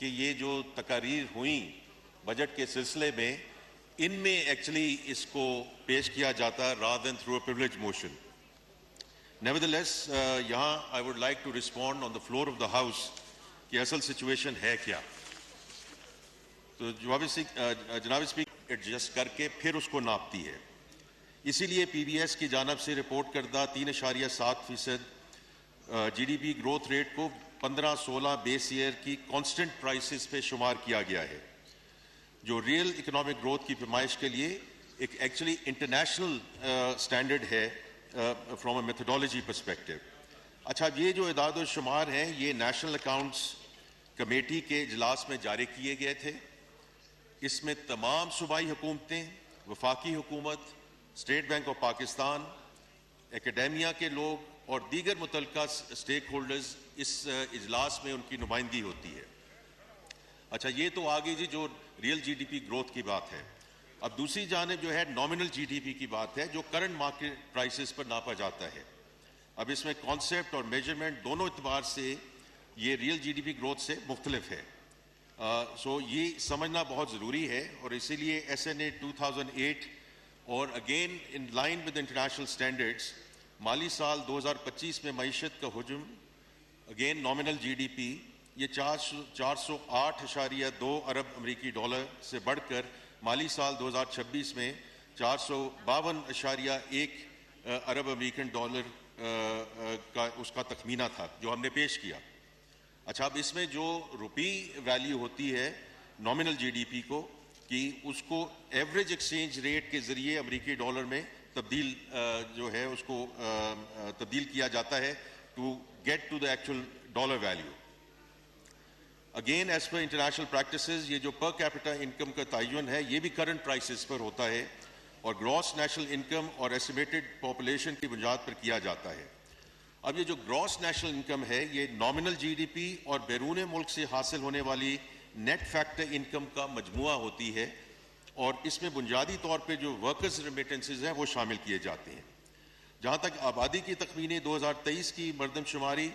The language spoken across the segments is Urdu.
کہ یہ جو تقاریر ہوئیں بجٹ کے سلسلے میں ان میں ایکچولی اس کو پیش کیا جاتا rather than through a privilege motion. Nevertheless, یہاں I would like to respond on the floor of the House کہ اصل سچویشن ہے کیا. تو جناب اسپیکر ایڈجسٹ کر کے پھر اس کو ناپتی ہے. اسی لیے پی بی ایس کی جانب سے رپورٹ کردہ 3.7% G D P growth rate کو 15-16 بیس ایئر کی کانسٹنٹ پرائسز پہ شمار کیا گیا ہے، جو ریئل اکنامک گروتھ کی پیمائش کے لیے ایک ایکچولی انٹرنیشنل اسٹینڈرڈ ہے فرام اے میتھڈالوجی پرسپیکٹو. اچھا، یہ جو اعداد و شمار ہیں یہ نیشنل اکاؤنٹس کمیٹی کے اجلاس میں جاری کیے گئے تھے. اس میں تمام صوبائی حکومتیں، وفاقی حکومت، state bank of Pakistan, academia کے لوگ اور دیگر متعلقہ اسٹیک ہولڈرز اس اجلاس میں ان کی نمائندگی ہوتی ہے. اچھا، یہ تو آگے جی جو real G D P growth کی بات ہے. اب دوسری جانب جو ہے نامنل جی ڈی پی کی بات ہے، جو کرنٹ مارکیٹ پرائسز پر ناپا جاتا ہے. اب اس میں کانسیپٹ اور میجرمنٹ دونوں اعتبار سے یہ real G D P growth سے مختلف ہے. سو یہ سمجھنا بہت ضروری ہے، اور اسی لیے ایس این اے 2008 اور again in line with international standards مالی سال 2025 میں معیشت کا حجم again nominal G D P یہ 408.2 ارب امریکی ڈالر سے بڑھ کر مالی سال 2026 میں 452.1 ارب امریکن ڈالر کا اس کا تخمینہ تھا جو ہم نے پیش کیا. اچھا، اب اس میں جو روپی ویلیو ہوتی ہے نامنل جی ڈی پی کو کہ اس کو ایوریج ایکسچینج ریٹ کے ذریعے امریکی ڈالر میں تبدیل جو ہے اس کو تبدیل کیا جاتا ہے to get to the actual dollar value. Again as per international practices یہ جو پر کیپٹا انکم کا تعین ہے یہ بھی کرنٹ پرائسز پر ہوتا ہے اور گراس نیشنل انکم اور ایسٹیمیٹڈ پاپولیشن کی بنیاد پر کیا جاتا ہے. اب یہ جو گراس نیشنل انکم ہے یہ نامنل جی ڈی پی اور بیرون ملک سے حاصل ہونے والی نیٹ فیکٹر انکم کا مجموعہ ہوتی ہے، اور اس میں بنیادی طور پہ جو ورکرز ریمیٹنسز ہیں وہ شامل کیے جاتے ہیں. جہاں تک آبادی کی تخمینے 2023 کی مردم شماری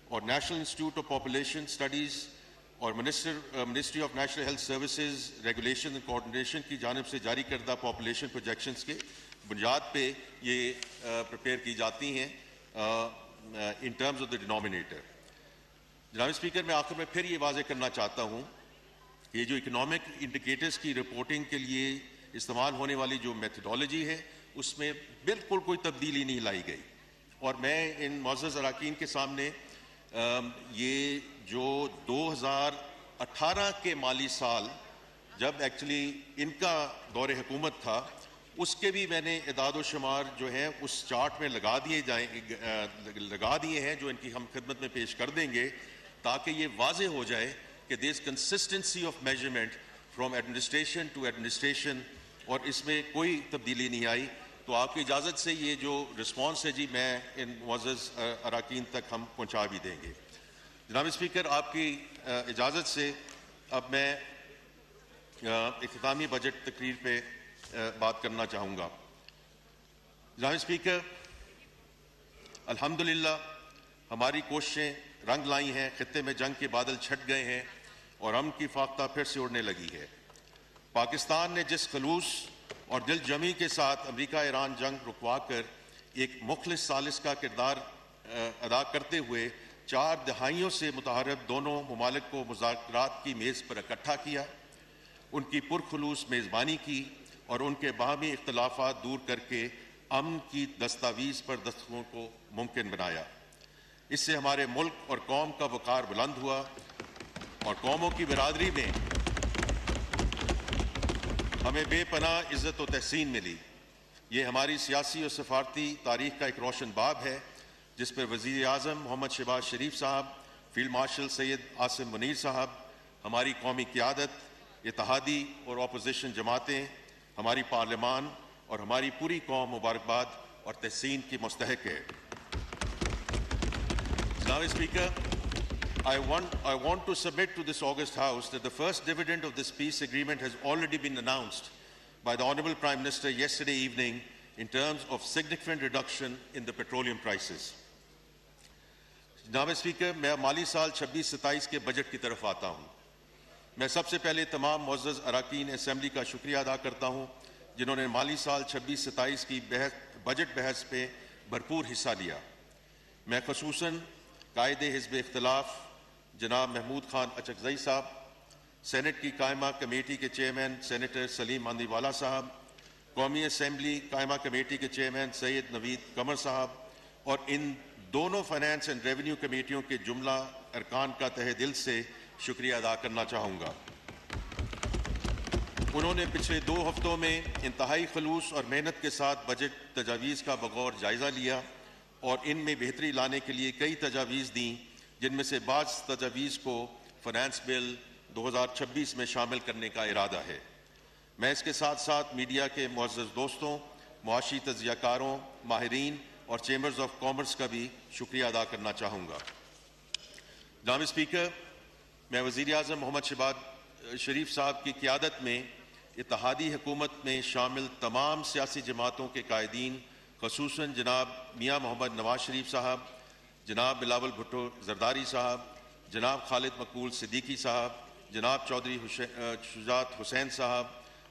اور national institute of population studies اور ministry of national health services regulation and coordination کی جانب سے جاری کردہ پاپولیشن پروجیکشنز کے بنیاد پہ یہ پریپیئر کی جاتی ہیں in terms of the denominator. جناب اسپیکر، میں آخر میں پھر یہ واضح کرنا چاہتا ہوں کہ یہ جو اکنامک انڈیکیٹرز کی رپورٹنگ کے لیے استعمال ہونے والی جو میتھڈالوجی ہے اس میں بالکل کوئی تبدیلی نہیں لائی گئی. اور میں ان معزز اراکین کے سامنے یہ جو 2018 کے مالی سال جب ایکچولی ان کا دور حکومت تھا اس کے بھی میں نے اعداد و شمار جو ہیں اس چارٹ میں لگا دیے ہیں جو ان کی ہم خدمت میں پیش کر دیں گے تاکہ یہ واضح ہو جائے کہ there is consistency of measurement from administration to administration, اور اس میں کوئی تبدیلی نہیں آئی. تو آپ کی اجازت سے یہ جو رسپانس ہے جی میں ان معزز اراکین تک ہم پہنچا بھی دیں گے. جناب اسپیکر، آپ کی اجازت سے اب میں اختتامی بجٹ تقریر پہ بات کرنا چاہوں گا. جناب اسپیکر، الحمدللہ ہماری کوششیں رنگ لائی ہیں، خطے میں جنگ کے بادل چھٹ گئے ہیں اور امن کی فاختہ پھر سے اڑنے لگی ہے. پاکستان نے جس خلوص اور دل جمی کے ساتھ امریکہ ایران جنگ رکوا کر ایک مخلص ثالث کا کردار ادا کرتے ہوئے 4 دہائیوں سے متحارب دونوں ممالک کو مذاکرات کی میز پر اکٹھا کیا، ان کی پرخلوص میزبانی کی اور ان کے باہمی اختلافات دور کر کے امن کی دستاویز پر دستخطوں کو ممکن بنایا. اس سے ہمارے ملک اور قوم کا وقار بلند ہوا اور قوموں کی برادری میں ہمیں بے پناہ عزت و تحسین ملی. یہ ہماری سیاسی اور سفارتی تاریخ کا ایک روشن باب ہے جس پر وزیر اعظم محمد شہباز شریف صاحب، فیلڈ مارشل سید عاصم منیر صاحب، ہماری قومی قیادت، اتحادی اور اپوزیشن جماعتیں، ہماری پارلیمان اور ہماری پوری قوم مبارکباد اور تحسین کی مستحق ہے. جناب speaker, I want to submit to this august House that the first dividend of this peace agreement has already been announced by the Honourable Prime Minister yesterday evening in terms of significant reduction in the petroleum prices. جناب اسپیکر, میں مالی سال 26-27 کے بجٹ کی طرف آتا ہوں. میں سب سے پہلے تمام معزز اراکین اسمبلی کا شکریہ ادا کرتا ہوں جنہوں نے مالی سال 26-27 کی بجٹ بحث پہ بھرپور حصہ لیا۔ میں خصوصاً قائد حزب اختلاف جناب محمود خان اچکزئی صاحب، سینٹ کی قائمہ کمیٹی کے چیئرمین سینیٹر سلیم ماندی والا صاحب، قومی اسمبلی قائمہ کمیٹی کے چیئرمین سید نوید قمر صاحب اور ان دونوں فائنانس اینڈ ریونیو کمیٹیوں کے جملہ ارکان کا تہہ دل سے شکریہ ادا کرنا چاہوں گا۔ انہوں نے پچھلے 2 ہفتوں میں انتہائی خلوص اور محنت کے ساتھ بجٹ تجاویز کا بغور جائزہ لیا اور ان میں بہتری لانے کے لیے کئی تجاویز دیں، جن میں سے بعض تجاویز کو فائنانس بل 2026 میں شامل کرنے کا ارادہ ہے۔ میں اس کے ساتھ ساتھ میڈیا کے معزز دوستوں، معاشی تجزیہ کاروں، ماہرین اور چیمبرز آف کامرس کا بھی شکریہ ادا کرنا چاہوں گا۔ جناب اسپیکر، میں وزیر اعظم محمد شہباز شریف صاحب کی قیادت میں اتحادی حکومت میں شامل تمام سیاسی جماعتوں کے قائدین، خصوصاً جناب میاں محمد نواز شریف صاحب، جناب بلاول بھٹو زرداری صاحب، جناب خالد مقبول صدیقی صاحب، جناب چودھری شجاعت حسین صاحب،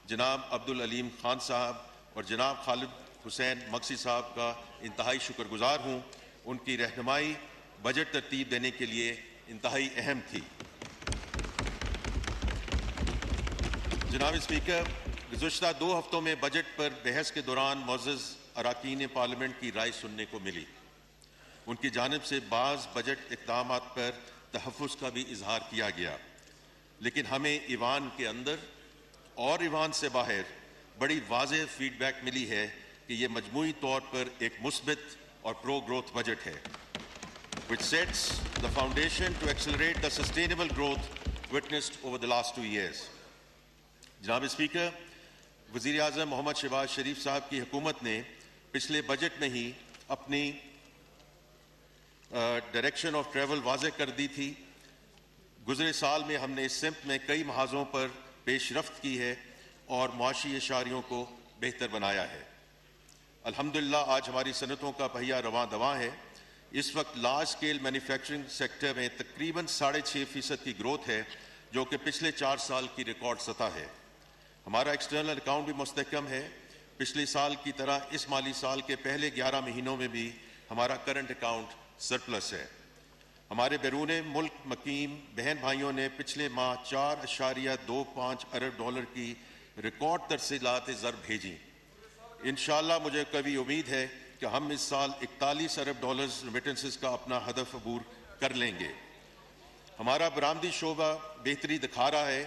جناب عبدالعلیم خان صاحب اور جناب خالد حسین مکسی صاحب کا انتہائی شکر گزار ہوں۔ ان کی رہنمائی بجٹ ترتیب دینے کے لیے انتہائی اہم تھی۔ جناب اسپیکر، گزشتہ 2 ہفتوں میں بجٹ پر بحث کے دوران معزز اراکین پارلیمنٹ کی رائے سننے کو ملی۔ ان کی جانب سے بعض بجٹ اقدامات پر تحفظ کا بھی اظہار کیا گیا، لیکن ہمیں ایوان کے اندر اور ایوان سے باہر بڑی واضح فیڈ بیک ملی ہے کہ یہ مجموعی طور پر ایک مثبت اور پرو گروتھ بجٹ ہے which sets the foundation to accelerate the sustainable growth witnessed over the last 2 years. جناب اسپیکر، وزیر اعظم محمد شہباز شریف صاحب کی حکومت نے پچھلے بجٹ میں ہی اپنی ڈائریکشن آف ٹریول واضح کر دی تھی۔ گزرے سال میں ہم نے اس سمت میں کئی محاذوں پر پیش رفت کی ہے اور معاشی اشاریوں کو بہتر بنایا ہے۔ الحمدللہ آج ہماری صنعتوں کا پہیہ رواں دواں ہے۔ اس وقت لارج اسکیل مینوفیکچرنگ سیکٹر میں تقریباً 6.5% کی گروتھ ہے، جو کہ پچھلے 4 سال کی ریکارڈ سطح ہے۔ ہمارا ایکسٹرنل اکاؤنٹ بھی مستحکم ہے۔ پچھلے سال کی طرح اس مالی سال کے پہلے 11 مہینوں میں بھی ہمارا کرنٹ اکاؤنٹ سرپلس ہے۔ ہمارے بیرون ملک مقیم بہن بھائیوں نے پچھلے ماہ 4.25 ارب ڈالر کی ریکارڈ ترسیلات زر بھیجی۔ انشاءاللہ مجھے کبھی امید ہے کہ ہم اس سال 41 ارب ڈالرز ریمیٹنسز کا اپنا ہدف عبور کر لیں گے۔ ہمارا برآمدی شعبہ بہتری دکھا رہا ہے۔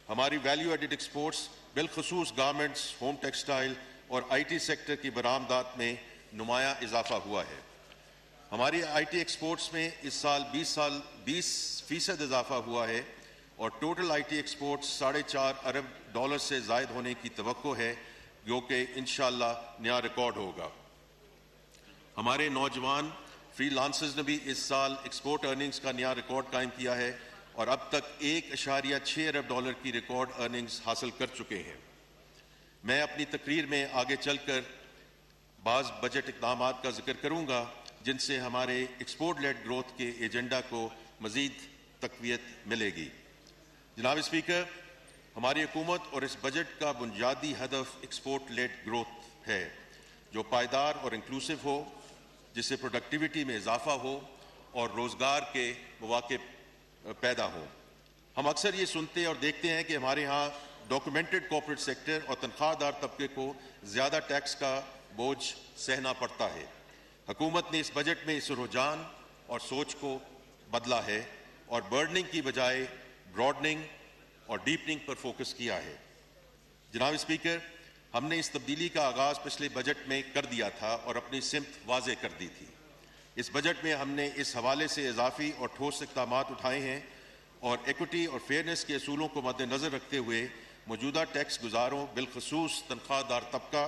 ہماری ویلیو ایڈڈ ایکسپورٹس بالخصوص گارمنٹس، ہوم ٹیکسٹائل اور آئی ٹی سیکٹر کی برآمدات میں نمایاں اضافہ ہوا ہے۔ ہماری آئی ٹی ایکسپورٹس میں اس سال 20% اضافہ ہوا ہے اور total I T exports 4.5 Arab dollar سے زائد ہونے کی توقع ہے، جو کہ انشاءاللہ نیا ریکارڈ ہوگا۔ ہمارے نوجوان فری لانسرز نے بھی اس سال ایکسپورٹ ارننگز کا نیا ریکارڈ قائم کیا ہے اور اب تک 1.6 ارب ڈالر کی ریکارڈ ارننگز حاصل کر چکے ہیں۔ میں اپنی تقریر میں آگے چل کر بعض بجٹ اقدامات کا ذکر کروں گا جن سے ہمارے ایکسپورٹ لیڈ گروتھ کے ایجنڈا کو مزید تقویت ملے گی۔ جناب اسپیکر، ہماری حکومت اور اس بجٹ کا بنیادی ہدف ایکسپورٹ لیڈ گروتھ ہے جو پائیدار اور انکلوسیو ہو، جس سے پروڈکٹیوٹی میں اضافہ ہو اور روزگار کے مواقع پیدا ہوں۔ ہم اکثر یہ سنتے اور دیکھتے ہیں کہ ہمارے ہاں ڈاکومنٹڈ کارپوریٹ سیکٹر اور تنخواہ دار طبقے کو زیادہ ٹیکس کا بوجھ سہنا پڑتا ہے۔ حکومت نے اس بجٹ میں اس رجحان اور سوچ کو بدلا ہے اور برڈننگ کی بجائے براڈننگ اور ڈیپننگ پر فوکس کیا ہے۔ جناب اسپیکر، ہم نے اس تبدیلی کا آغاز پچھلے بجٹ میں کر دیا تھا اور اپنی سمت واضح کر دی تھی۔ اس بجٹ میں ہم نے اس حوالے سے اضافی اور ٹھوس اقدامات اٹھائے ہیں اور ایکوٹی اور فیئرنیس کے اصولوں کو مد نظر رکھتے ہوئے موجودہ ٹیکس گزاروں بالخصوص تنخواہ دار طبقہ،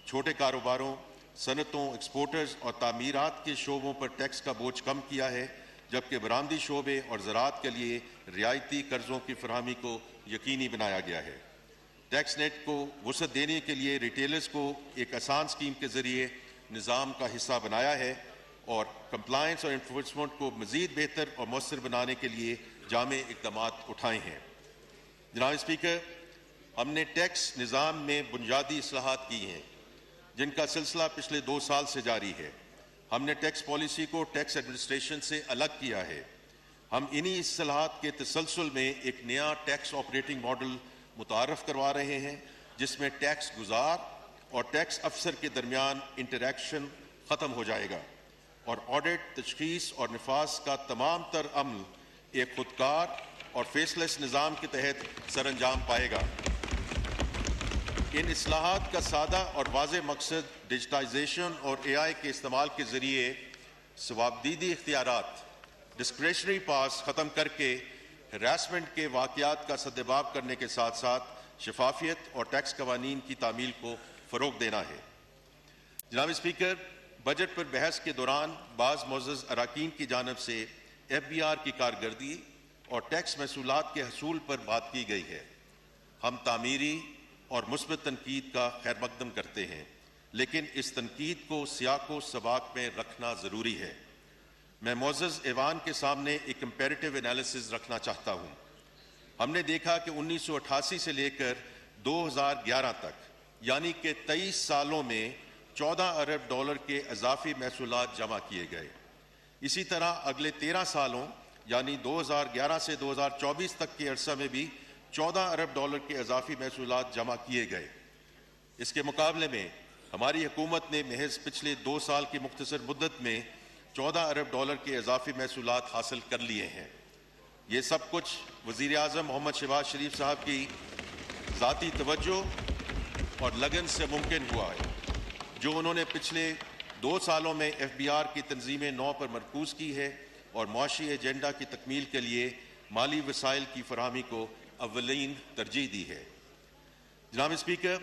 چھوٹے کاروباروں، صنعتوں، ایکسپورٹرز اور تعمیرات کے شعبوں پر ٹیکس کا بوجھ کم کیا ہے، جبکہ برآمدی شعبے اور زراعت کے لیے رعایتی قرضوں کی فراہمی کو یقینی بنایا گیا ہے۔ ٹیکس نیٹ کو وسعت دینے کے لیے ریٹیلرز کو ایک آسان اسکیم کے ذریعے نظام کا حصہ بنایا ہے اور کمپلائنس اور انفورسمنٹ کو مزید بہتر اور مؤثر بنانے کے لیے جامع اقدامات اٹھائے ہیں۔ جناب اسپیکر، ہم نے ٹیکس نظام میں بنیادی اصلاحات کی ہیں جن کا سلسلہ پچھلے 2 سال سے جاری ہے۔ ہم نے ٹیکس پالیسی کو ٹیکس ایڈمنسٹریشن سے الگ کیا ہے۔ ہم انہی اصلاحات کے تسلسل میں ایک نیا ٹیکس آپریٹنگ ماڈل متعارف کروا رہے ہیں جس میں ٹیکس گزار اور ٹیکس افسر کے درمیان انٹریکشن ختم ہو جائے گا اور آڈٹ، تشخیص اور نفاذ کا تمام تر عمل ایک خودکار اور فیسلیس نظام کے تحت سر انجام پائے گا۔ ان اصلاحات کا سادہ اور واضح مقصد ڈیجیٹائزیشن اور AI کے استعمال کے ذریعے ثوابدیدی اختیارات، ڈسکریشنری پاس ختم کر کے ہراسمنٹ کے واقعات کا سدباب کرنے کے ساتھ ساتھ شفافیت اور ٹیکس قوانین کی تعمیل کو فروغ دینا ہے۔ جناب اسپیکر، بجٹ پر بحث کے دوران بعض معزز اراکین کی جانب سے FBR کی کارکردگی اور ٹیکس محصولات کے حصول پر بات کی گئی ہے۔ ہم تعمیری اور مثبت تنقید کا خیر مقدم کرتے ہیں، لیکن اس تنقید کو سیاق و سباق میں رکھنا ضروری ہے۔ میں معزز ایوان کے سامنے ایک کمپیریٹیو انالیسز رکھنا چاہتا ہوں۔ ہم نے دیکھا کہ 1988 سے لے کر 2011 تک یعنی کہ 23 سالوں میں $14 ارب کے اضافی محصولات جمع کیے گئے۔ اسی طرح اگلے 13 سالوں یعنی 2011 سے 2024 تک کے عرصہ میں بھی $14 ارب کے اضافی محصولات جمع کیے گئے۔ اس کے مقابلے میں ہماری حکومت نے محض پچھلے 2 سال کی مختصر مدت میں $14 ارب کے اضافی محصولات حاصل کر لیے ہیں۔ یہ سب کچھ وزیر اعظم محمد شہباز شریف صاحب کی ذاتی توجہ اور لگن سے ممکن ہوا ہے، جو انہوں نے پچھلے 2 سالوں میں FBR کی تنظیم نو پر مرکوز کی ہے اور معاشی ایجنڈا کی تکمیل کے لیے مالی وسائل کی فراہمی کو اولین ترجیح دی ہے۔ جناب اسپیکر،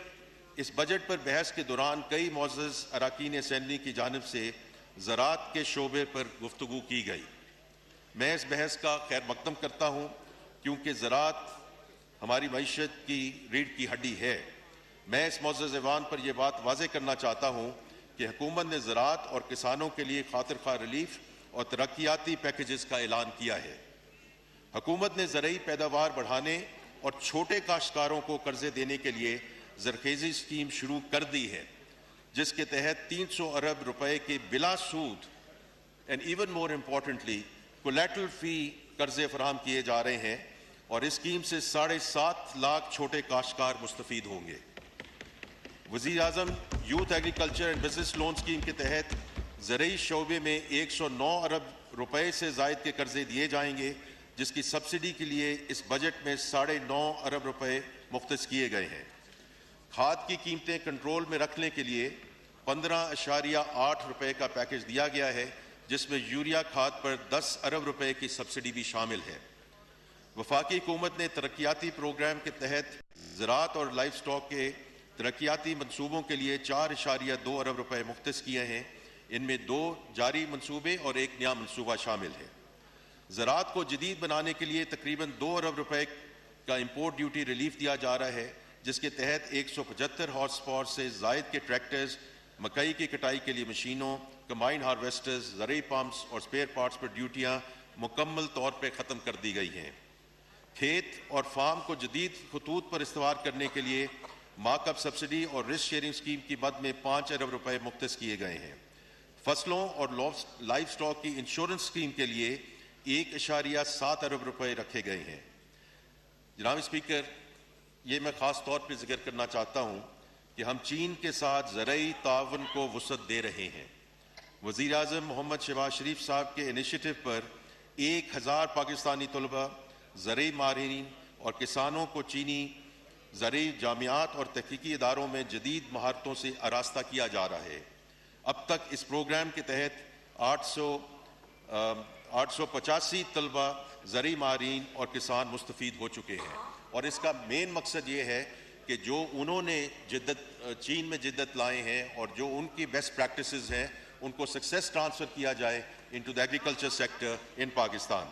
اس بجٹ پر بحث کے دوران کئی معزز اراکین اسمبلی کی جانب سے زراعت کے شعبے پر گفتگو کی گئی۔ میں اس بحث کا خیر مقدم کرتا ہوں کیونکہ زراعت ہماری معیشت کی ریڑھ کی ہڈی ہے۔ میں اس معزز ایوان پر یہ بات واضح کرنا چاہتا ہوں کہ حکومت نے زراعت اور کسانوں کے لیے خاطر خواہ ریلیف اور ترقیاتی پیکیجز کا اعلان کیا ہے۔ حکومت نے زرعی پیداوار بڑھانے اور چھوٹے کاشتکاروں کو قرضے دینے کے لیے زرخیزی اسکیم شروع کر دی ہے، جس کے تحت $300 ارب کے بلا سود and even more importantly collateral فی قرضے فراہم کیے جا رہے ہیں اور اس اسکیم سے 7.5 لاکھ چھوٹے کاشتکار مستفید ہوں گے۔ وزیر اعظم youth agriculture and business loan scheme کے تحت زرعی شعبے میں $109 ارب سے زائد کے قرضے دیے جائیں گے، جس کی سبسڈی کے لیے اس بجٹ میں $9.5 ارب مختص کیے گئے ہیں۔ کھاد کی قیمتیں کنٹرول میں رکھنے کے لیے $15.8 کا پیکج دیا گیا ہے، جس میں یوریا کھاد پر $10 ارب کی سبسڈی بھی شامل ہے۔ وفاقی حکومت نے ترقیاتی پروگرام کے تحت زراعت اور لائف سٹاک کے ترقیاتی منصوبوں کے لیے $4.2 ارب مختص کیے ہیں۔ ان میں 2 جاری منصوبے اور 1 نیا منصوبہ شامل ہے۔ زراعت کو جدید بنانے کے لیے تقریباً $2 ارب کا امپورٹ ڈیوٹی ریلیف دیا جا رہا ہے، جس کے تحت 175 ہارس پاور سے زائد کے ٹریکٹرز، مکئی کی کٹائی کے لیے مشینوں، کمبائن ہارویسٹرز، زرعی پمپس اور اسپیئر پارٹس پر ڈیوٹیاں مکمل طور پر ختم کر دی گئی ہیں۔ کھیت اور فارم کو جدید خطوط پر استوار کرنے کے لیے مارک اپ سبسڈی اور رسک شیئرنگ اسکیم کی مد میں $5 ارب مختص کیے گئے ہیں۔ فصلوں اور لائف سٹاک کی انشورنس اسکیم کے لیے $1.7 ارب رکھے گئے ہیں۔ جناب اسپیکر، یہ میں خاص طور پہ ذکر کرنا چاہتا ہوں کہ ہم چین کے ساتھ زرعی تعاون کو وسعت دے رہے ہیں۔ وزیر اعظم محمد شہباز شریف صاحب کے انیشیٹو پر 1000 پاکستانی طلباء، زرعی ماہرین اور کسانوں کو چینی زرعی جامعات اور تحقیقی اداروں میں جدید مہارتوں سے آراستہ کیا جا رہا ہے۔ اب تک اس پروگرام کے تحت 885 طلباء، زرعی ماہرین اور کسان مستفید ہو چکے ہیں، اور اس کا مین مقصد یہ ہے کہ جو انہوں نے چین میں جدت لائے ہیں اور جو ان کی بیسٹ پریکٹسز ہیں ان کو سکسیس ٹرانسفر کیا جائے انٹو دی ایگریکلچر سیکٹر ان پاکستان۔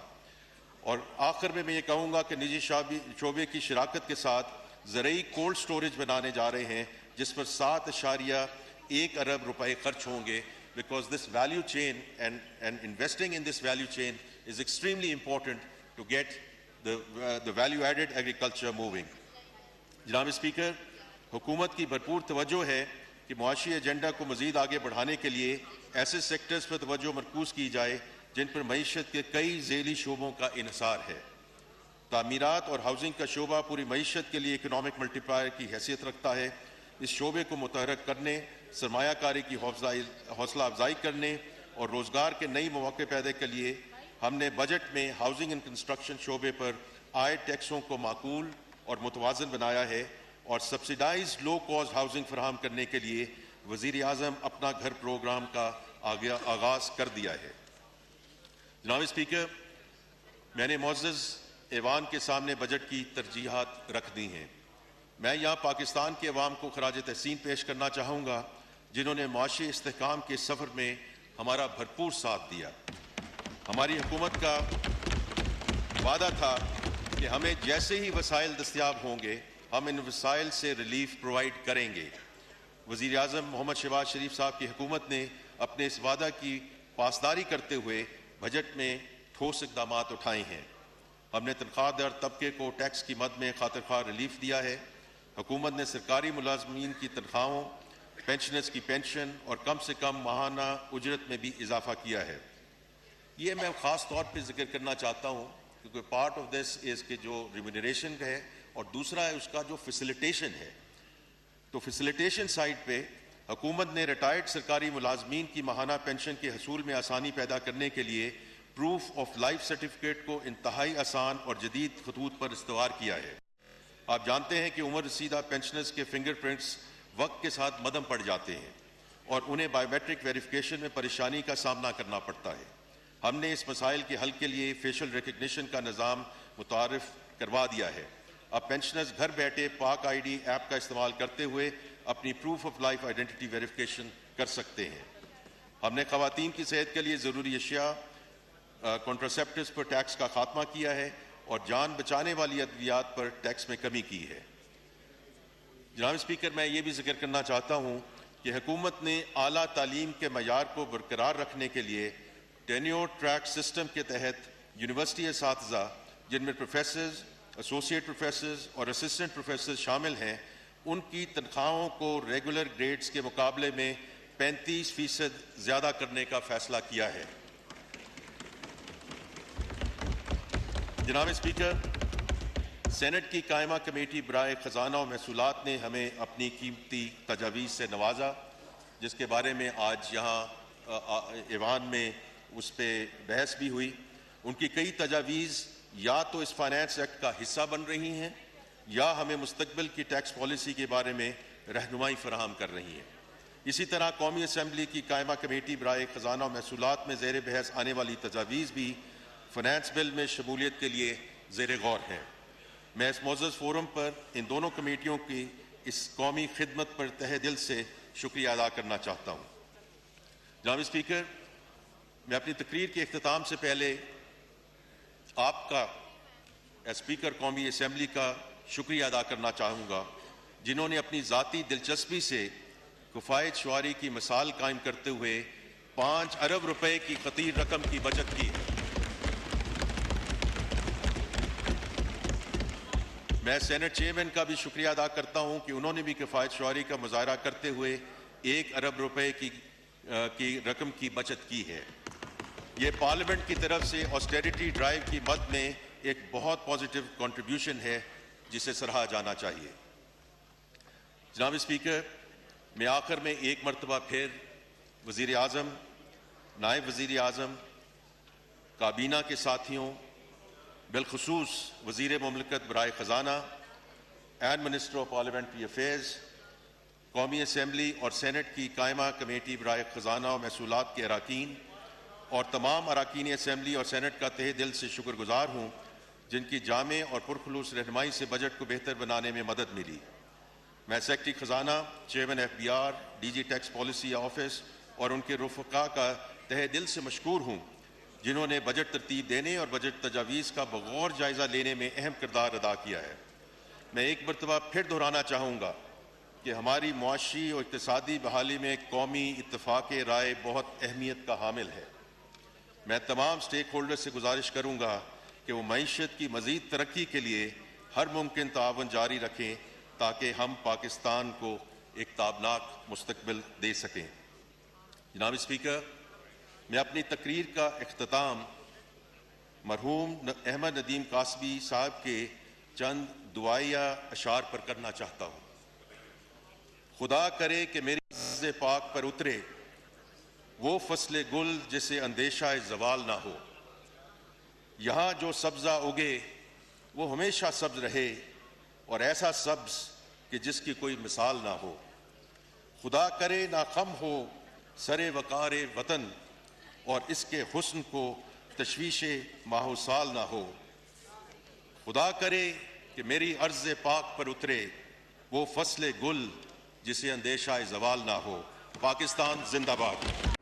اور آخر میں یہ کہوں گا کہ نجی شعبے کی شراکت کے ساتھ زرعی کولڈ سٹوریج بنانے جا رہے ہیں، جس پر $7.1 ارب خرچ ہوں گے، because this value chain and investing in this value chain is extremely important to get the value-added agriculture moving. جناب اسپیکر، حکومت کی بھرپور توجہ ہے کہ معاشی ایجنڈا کو مزید آگے بڑھانے کے لیے ایسے سیکٹرز پر توجہ مرکوز کی جائے جن پر معیشت کے کئی ذیلی شعبوں کا انحصار ہے۔ تعمیرات اور ہاؤسنگ کا شعبہ پوری معیشت کے لیے اکنامک ملٹی پلائر کی حیثیت رکھتا ہے۔ اس شعبے کو متحرک کرنے، سرمایہ کاری کی حوصلہ افزائی کرنے اور روزگار کے نئی مواقع پیدا کے لیے ہم نے بجٹ میں ہاؤسنگ اینڈ کنسٹرکشن شعبے پر عائد ٹیکسوں کو معقول اور متوازن بنایا ہے اور سبسیڈائز لو کاسٹ ہاؤسنگ فراہم کرنے کے لیے وزیر اعظم اپنا گھر پروگرام کا آغاز کر دیا ہے۔ جناب اسپیکر، میں نے معزز ایوان کے سامنے بجٹ کی ترجیحات رکھ دی ہیں۔ میں یہاں پاکستان کے عوام کو خراج تحسین پیش کرنا چاہوں گا جنہوں نے معاشی استحکام کے سفر میں ہمارا بھرپور ساتھ دیا۔ ہماری حکومت کا وعدہ تھا کہ ہمیں جیسے ہی وسائل دستیاب ہوں گے ہم ان وسائل سے ریلیف پرووائڈ کریں گے۔ وزیر اعظم محمد شہباز شریف صاحب کی حکومت نے اپنے اس وعدہ کی پاسداری کرتے ہوئے بجٹ میں ٹھوس اقدامات اٹھائے ہیں۔ ہم نے تنخواہ دار طبقے کو ٹیکس کی مد میں خاطر خواہ ریلیف دیا ہے۔ حکومت نے سرکاری ملازمین کی تنخواہوں، پینشنرز کی پینشن اور کم سے کم ماہانہ اجرت میں بھی اضافہ کیا ہے۔ یہ میں خاص طور پہ ذکر کرنا چاہتا ہوں کیونکہ پارٹ آف دس از کہ جو ریمونریشن کا ہے اور دوسرا ہے اس کا جو فیسیلیٹیشن ہے۔ تو فیسیلیٹیشن سائٹ پہ حکومت نے ریٹائرڈ سرکاری ملازمین کی ماہانہ پینشن کے حصول میں آسانی پیدا کرنے کے لیے پروف آف لائف سرٹیفکیٹ کو انتہائی آسان اور جدید خطوط پر استوار کیا ہے۔ آپ جانتے ہیں کہ عمر رسیدہ پینشنرز کے فنگر پرنٹس وقت کے ساتھ مدھم پڑ جاتے ہیں اور انہیں بایو میٹرک ویریفیکیشن میں پریشانی کا سامنا کرنا پڑتا ہے۔ ہم نے اس مسائل کے حل کے لیے فیشل ریکگنیشن کا نظام متعارف کروا دیا ہے۔ اب پینشنرز گھر بیٹھے پاک آئی ڈی ایپ کا استعمال کرتے ہوئے اپنی proof of life identity verification کر سکتے ہیں۔ ہم نے خواتین کی صحت کے لیے ضروری اشیاء کنٹراسیپٹیوز پر ٹیکس کا خاتمہ کیا ہے اور جان بچانے والی ادویات پر ٹیکس میں کمی کی ہے۔ جناب اسپیکر، میں یہ بھی ذکر کرنا چاہتا ہوں کہ حکومت نے اعلیٰ تعلیم کے معیار کو برقرار رکھنے کے لیے ٹینیور ٹریک سسٹم کے تحت یونیورسٹی اساتذہ جن میں پروفیسرز، ایسوسیٹ پروفیسرز اور اسسٹنٹ پروفیسرز شامل ہیں ان کی تنخواہوں کو ریگولر گریڈز کے مقابلے میں 35% زیادہ کرنے کا فیصلہ کیا ہے۔ جناب اسپیکر، سینٹ کی قائمہ کمیٹی برائے خزانہ و محصولات نے ہمیں اپنی قیمتی تجاویز سے نوازا جس کے بارے میں آج یہاں ایوان میں اس پہ بحث بھی ہوئی۔ ان کی کئی تجاویز یا تو اس فائنانس ایکٹ کا حصہ بن رہی ہیں یا ہمیں مستقبل کی ٹیکس پالیسی کے بارے میں رہنمائی فراہم کر رہی ہیں۔ اسی طرح قومی اسمبلی کی قائمہ کمیٹی برائے خزانہ و محصولات میں زیر بحث آنے والی تجاویز بھی فائنانس بل میں شمولیت کے لیے زیر غور ہیں۔ میں اس معزز فورم پر ان دونوں کمیٹیوں کی اس قومی خدمت پر تہہ دل سے شکریہ ادا کرنا چاہتا ہوں۔ جناب اسپیکر، میں اپنی تقریر کے اختتام سے پہلے آپ کا اسپیکر قومی اسمبلی کا شکریہ ادا کرنا چاہوں گا جنہوں نے اپنی ذاتی دلچسپی سے کفایت شعاری کی مثال قائم کرتے ہوئے 5 ارب روپے کی خطیر رقم کی بچت کی ہے۔ میں سینٹ چیئرمین کا بھی شکریہ ادا کرتا ہوں کہ انہوں نے بھی کفایت شعاری کا مظاہرہ کرتے ہوئے 1 ارب روپے کی رقم کی بچت کی ہے۔ یہ پارلیمنٹ کی طرف سے آسٹیریٹی ڈرائیو کی مد میں ایک بہت پازیٹیو کنٹریبیوشن ہے جسے سراہا جانا چاہیے۔ جناب اسپیکر، میں آخر میں ایک مرتبہ پھر وزیر اعظم، نائب وزیر اعظم، کابینہ کے ساتھیوں، بالخصوص وزیر مملکت برائے خزانہ، and minister of parliamentary affairs, قومی اسمبلی اور سینٹ کی قائمہ کمیٹی برائے خزانہ و محصولات کے اراکین اور تمام اراکین اسمبلی اور سینٹ کا تہہ دل سے شکر گزار ہوں جن کی جامع اور پرخلوص رہنمائی سے بجٹ کو بہتر بنانے میں مدد ملی۔ میں سیکرٹری خزانہ، chairman FBR، DG tax policy office اور ان کے رفقا کا تہہ دل سے مشکور ہوں جنہوں نے بجٹ ترتیب دینے اور بجٹ تجاویز کا بغور جائزہ لینے میں اہم کردار ادا کیا ہے۔ میں ایک مرتبہ پھر دہرانا چاہوں گا کہ ہماری معاشی اور اقتصادی بحالی میں قومی اتفاق رائے بہت اہمیت کا حامل ہے۔ میں تمام سٹیک ہولڈر سے گزارش کروں گا کہ وہ معیشت کی مزید ترقی کے لیے ہر ممکن تعاون جاری رکھیں تاکہ ہم پاکستان کو ایک تابناک مستقبل دے سکیں۔ جناب اسپیکر، میں اپنی تقریر کا اختتام مرحوم احمد ندیم قاسمی صاحب کے چند دعائیہ اشعار پر کرنا چاہتا ہوں۔ خدا کرے کہ میری عرض پاک پر اترے وہ فصل گل جسے اندیشہ زوال نہ ہو، یہاں جو سبزہ اگے وہ ہمیشہ سبز رہے اور ایسا سبز کہ جس کی کوئی مثال نہ ہو۔ خدا کرے نہ خم ہو سر وقار وطن اور اس کے حسن کو تشویش ماہ و سال نہ ہو۔ خدا کرے کہ میری عرض پاک پر اترے وہ فصل گل جسے اندیشہ زوال نہ ہو۔ پاکستان زندہ باد۔